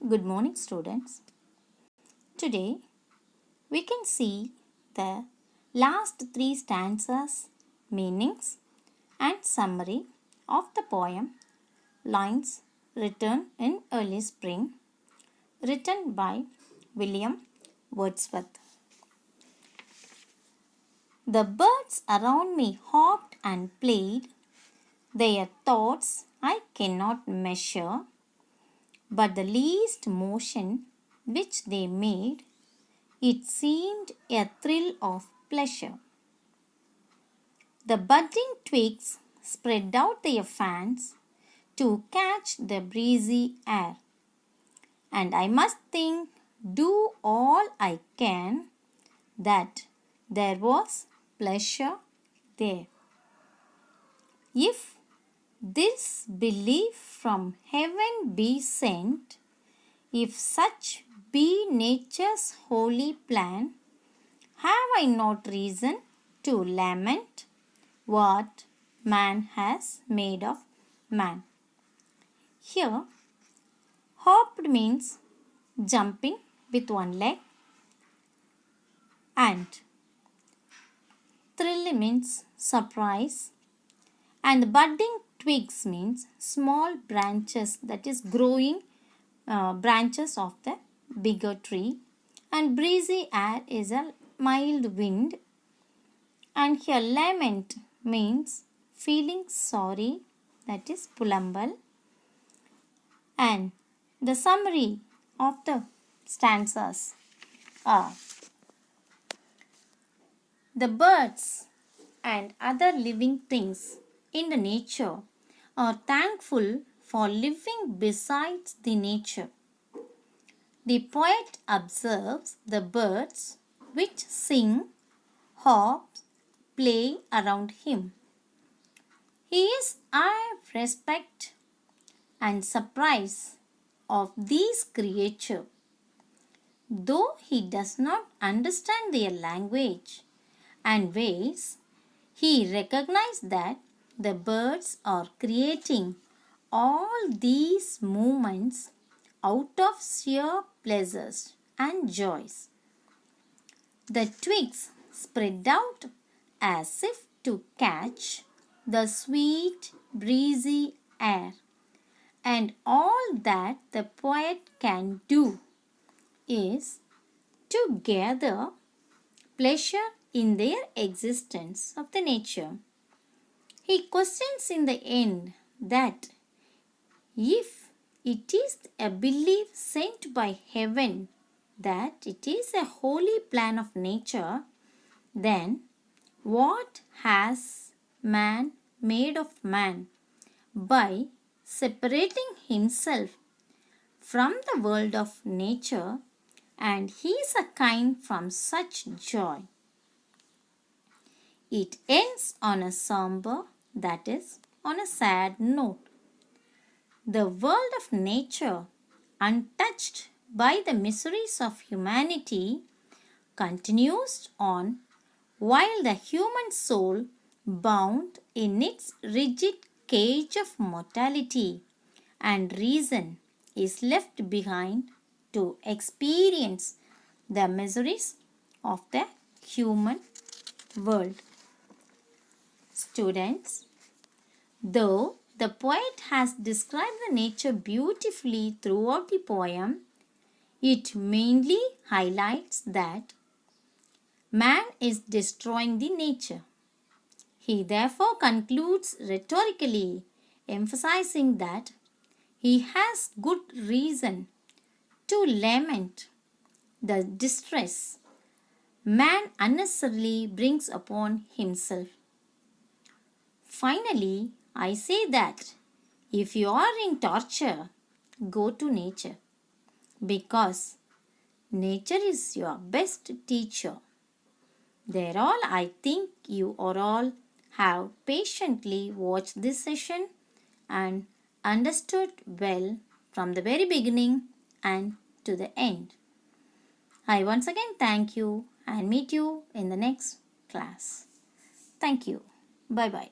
Good morning, students. Today we can see the last three stanzas, meanings, and summary of the poem Lines Written in Early Spring, written by William Wordsworth. The birds around me hopped and played, their thoughts I cannot measure, but the least motion which they made, it seemed a thrill of pleasure. The budding twigs spread out their fans to catch the breezy air, and I must think, do all I can, that there was pleasure there. If this belief from heaven be sent, if such be nature's holy plan, have I not reason to lament what man has made of man? Here, hopped means jumping with one leg, and thrill means surprise, and budding twigs means small branches, that is growing branches of the bigger tree, and breezy air is a mild wind, and here lament means feeling sorry, that is pulambal, and the summary of the stanzas are: the birds and other living things in the nature are thankful for living besides the nature. The poet observes the birds which sing, hop, play around him. He is of respect and surprise of these creatures, though he does not understand their language and ways. He recognizes that the birds are creating all these movements out of sheer pleasures and joys. The twigs spread out as if to catch the sweet breezy air, and all that the poet can do is to gather pleasure in their existence of the nature. He questions in the end that if it is a belief sent by heaven that it is a holy plan of nature, then what has man made of man by separating himself from the world of nature, and he is a kind from such joy. It ends on a somber, that is, on a sad note. The world of nature, untouched by the miseries of humanity, continues on, while the human soul, bound in its rigid cage of mortality and reason, is left behind to experience the miseries of the human world. Students, though the poet has described the nature beautifully throughout the poem, it mainly highlights that man is destroying the nature. He therefore concludes rhetorically, emphasizing that he has good reason to lament the distress man unnecessarily brings upon himself. Finally, I say that if you are in torture, go to nature, because nature is your best teacher. There all, I think you all have patiently watched this session and understood well from the very beginning and to the end. I once again thank you and meet you in the next class. Thank you. Bye bye.